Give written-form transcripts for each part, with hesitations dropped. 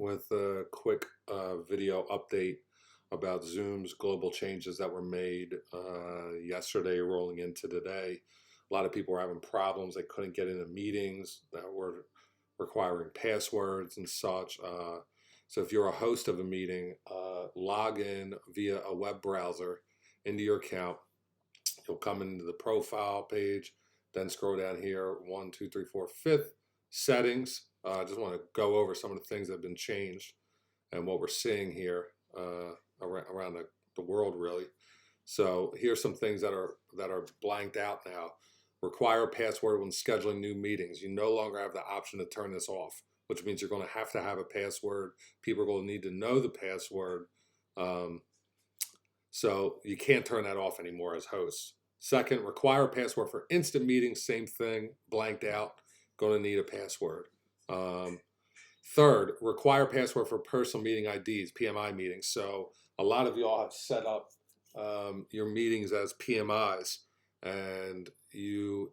with a quick video update about Zoom's global changes that were made yesterday rolling into today. A lot of people were having problems. They couldn't get into meetings that were requiring passwords and such. So if you're a host of a meeting, log in via a web browser into your account. You'll come into the profile page, then scroll down here, 1, 2, 3, 4, fifth, settings. I just want to go over some of the things that have been changed and what we're seeing here around the world, really. So here's some things that are blanked out now. Require a password when scheduling new meetings. You no longer have the option to turn this off, which means you're going to have a password. People are going to need to know the password. So you can't turn that off anymore as hosts. Second, require a password for instant meetings. Same thing, blanked out. Going to need a password. Third, require password for personal meeting IDs, PMI meetings. So a lot of y'all have set up your meetings as PMIs, and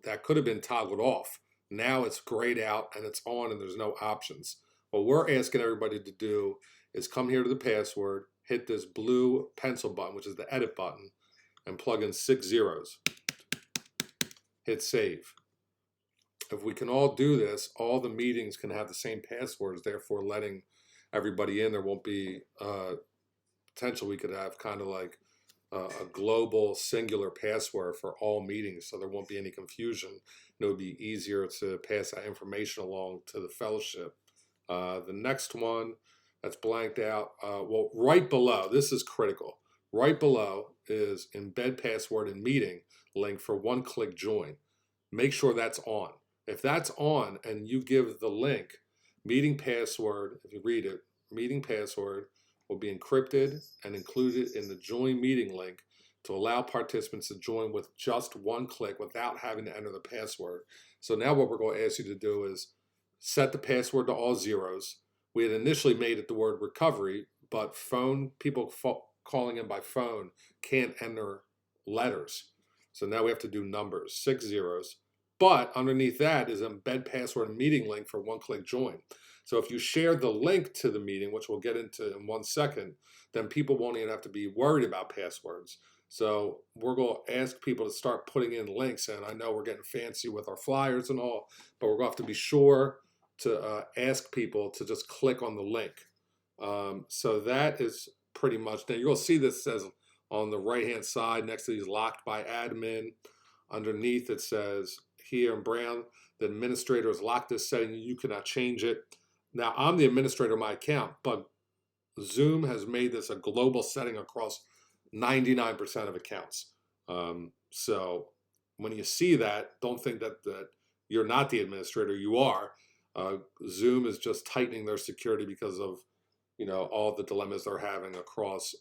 that could have been toggled off. Now it's grayed out and it's on, and there's no options. What we're asking everybody to do is come here to the password, hit this blue pencil button, which is the edit button, and plug in 6 zeros. Hit save. If we can all do this, all the meetings can have the same passwords, therefore letting everybody in. There won't be potential. We could have kind of like a global singular password for all meetings, so there won't be any confusion. And it would be easier to pass that information along to the fellowship. The next one that's blanked out, well, right below, this is critical. Right below is embed password in meeting link for one-click join. Make sure that's on. If that's on and you give the link, meeting password, if you read it, meeting password will be encrypted and included in the join meeting link to allow participants to join with just one click without having to enter the password. So now what we're going to ask you to do is set the password to all zeros. We had initially made it the word recovery, but people calling in by phone can't enter letters. So now we have to do numbers, 6 zeros. But underneath that is embed password and meeting link for one-click join. So if you share the link to the meeting, which we'll get into in 1 second, then people won't even have to be worried about passwords. So we're going to ask people to start putting in links. And I know we're getting fancy with our flyers and all, but we're going to have to be sure to ask people to just click on the link. So that is pretty much, now you're going to see this says on the right-hand side next to these locked by admin. Underneath it says here in brown, the administrator has locked this setting. You cannot change it. Now, I'm the administrator of my account, but Zoom has made this a global setting across 99% of accounts. So when you see that, don't think that you're not the administrator. You are. Zoom is just tightening their security because of all the dilemmas they're having across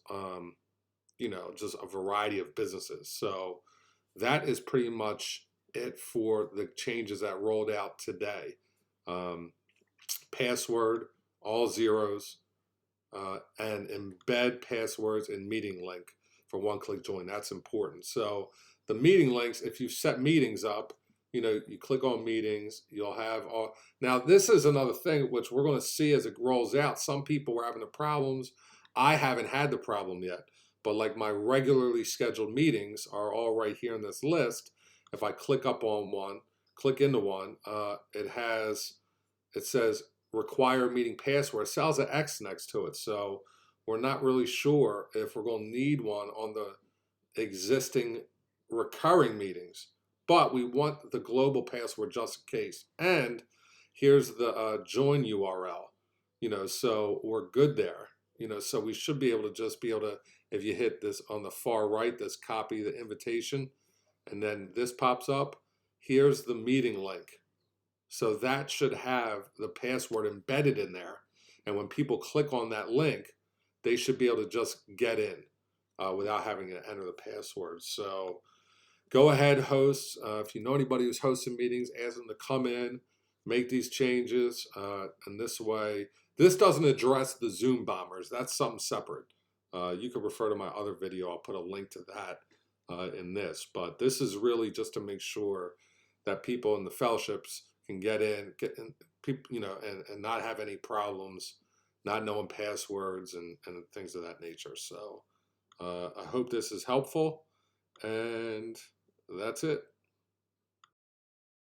just a variety of businesses. So that is pretty much it for the changes that rolled out today. Password, all zeros, and embed passwords in meeting link for one-click join. That's important. So the meeting links, if you set meetings up, you click on meetings, you'll have all. Now, this is another thing which we're going to see as it rolls out. Some people were having the problems. I haven't had the problem yet, but like my regularly scheduled meetings are all right here in this list. If I click up on one, click into one, it says require meeting password. It says an X next to it. So we're not really sure if we're going to need one on the existing recurring meetings, but we want the global password just in case. And here's the join URL, so we're good there, so we should be able to if you hit this on the far right, this copy the invitation, and then this pops up. Here's the meeting link. So that should have the password embedded in there. And when people click on that link, they should be able to just get in without having to enter the password. So go ahead, hosts. If you know anybody who's hosting meetings, ask them to come in, make these changes. And this way, this doesn't address the Zoom bombers. That's something separate. You can refer to my other video. I'll put a link to that in this. But this is really just to make sure that people in the fellowships can get in, and not have any problems not knowing passwords and things of that nature. So I hope this is helpful, and that's it.